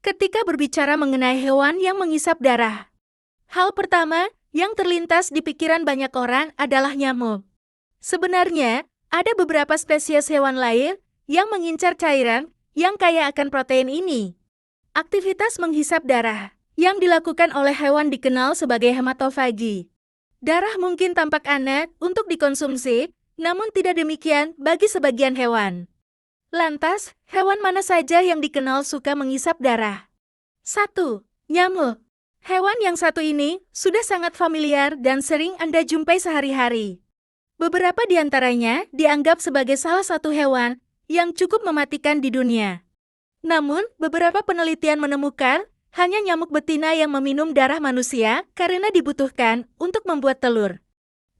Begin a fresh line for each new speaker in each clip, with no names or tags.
Ketika berbicara mengenai hewan yang menghisap darah, hal pertama yang terlintas di pikiran banyak orang adalah nyamuk. Sebenarnya, ada beberapa spesies hewan lain yang mengincar cairan yang kaya akan protein ini. Aktivitas menghisap darah yang dilakukan oleh hewan dikenal sebagai hematofagi. Darah mungkin tampak aneh untuk dikonsumsi, namun tidak demikian bagi sebagian hewan. Lantas, hewan mana saja yang dikenal suka menghisap darah? 1. Nyamuk. Hewan yang satu ini sudah sangat familiar dan sering Anda jumpai sehari-hari. Beberapa di antaranya dianggap sebagai salah satu hewan yang cukup mematikan di dunia. Namun, beberapa penelitian menemukan hanya nyamuk betina yang meminum darah manusia karena dibutuhkan untuk membuat telur.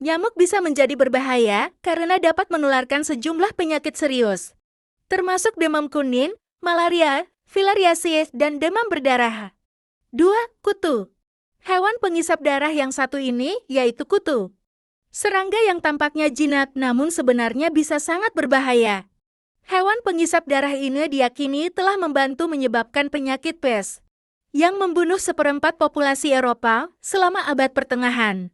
Nyamuk bisa menjadi berbahaya karena dapat menularkan sejumlah penyakit serius, termasuk demam kuning, malaria, filariasis, dan demam berdarah. 2. Kutu. Hewan penghisap darah yang satu ini yaitu kutu. Serangga yang tampaknya jinak namun sebenarnya bisa sangat berbahaya. Hewan penghisap darah ini diyakini telah membantu menyebabkan penyakit pes yang membunuh seperempat populasi Eropa selama abad pertengahan.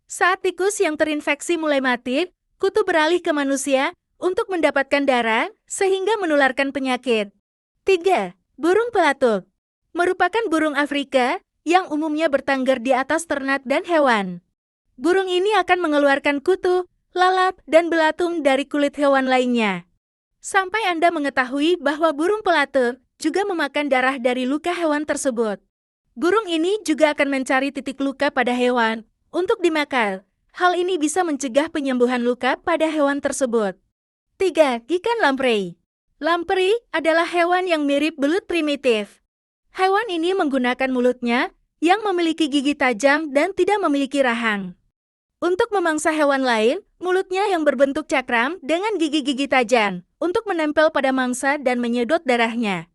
Saat tikus yang terinfeksi mulai mati, kutu beralih ke manusia untuk mendapatkan darah, sehingga menularkan penyakit. 3. Burung pelatuk. Merupakan burung Afrika yang umumnya bertengger di atas ternak dan hewan. Burung ini akan mengeluarkan kutu, lalat, dan belatung dari kulit hewan lainnya. Sampai Anda mengetahui bahwa burung pelatuk juga memakan darah dari luka hewan tersebut. Burung ini juga akan mencari titik luka pada hewan untuk dimakan. Hal ini bisa mencegah penyembuhan luka pada hewan tersebut. 3. Ikan lamprey. Lamprey adalah hewan yang mirip belut primitif. Hewan ini menggunakan mulutnya yang memiliki gigi tajam dan tidak memiliki rahang. Untuk memangsa hewan lain, mulutnya yang berbentuk cakram dengan gigi-gigi tajam untuk menempel pada mangsa dan menyedot darahnya.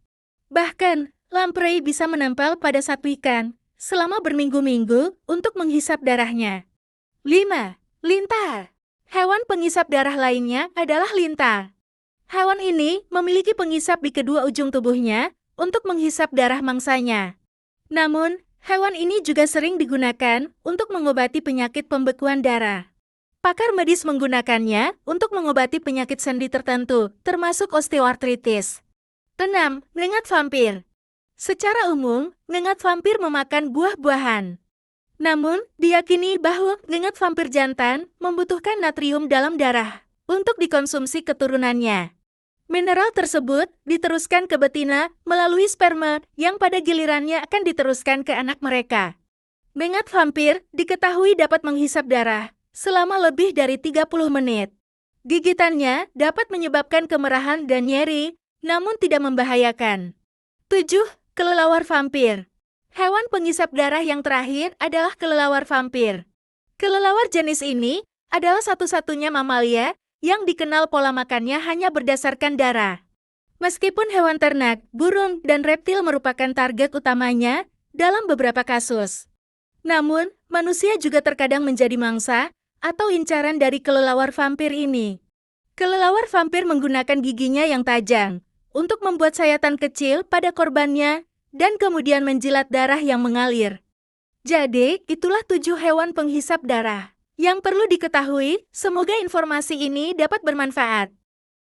Bahkan, lamprey bisa menempel pada satu ikan selama berminggu-minggu untuk menghisap darahnya. 5. Lintah. Hewan penghisap darah lainnya adalah lintah. Hewan ini memiliki penghisap di kedua ujung tubuhnya untuk menghisap darah mangsanya. Namun, hewan ini juga sering digunakan untuk mengobati penyakit pembekuan darah. Pakar medis menggunakannya untuk mengobati penyakit sendi tertentu, termasuk osteoartritis. 6. Nengat vampir. Secara umum, nengat vampir memakan buah-buahan. Namun, diyakini bahwa nengat vampir jantan membutuhkan natrium dalam darah untuk dikonsumsi keturunannya. Mineral tersebut diteruskan ke betina melalui sperma yang pada gilirannya akan diteruskan ke anak mereka. Nengat vampir diketahui dapat menghisap darah selama lebih dari 30 menit. Gigitannya dapat menyebabkan kemerahan dan nyeri, namun tidak membahayakan. 7. Kelelawar vampir. Hewan penghisap darah yang terakhir adalah kelelawar vampir. Kelelawar jenis ini adalah satu-satunya mamalia yang dikenal pola makannya hanya berdasarkan darah. Meskipun hewan ternak, burung, dan reptil merupakan target utamanya dalam beberapa kasus. Namun, manusia juga terkadang menjadi mangsa atau incaran dari kelelawar vampir ini. Kelelawar vampir menggunakan giginya yang tajam untuk membuat sayatan kecil pada korbannya dan kemudian menjilat darah yang mengalir. Jadi, itulah 7 hewan penghisap darah yang perlu diketahui. Semoga informasi ini dapat bermanfaat.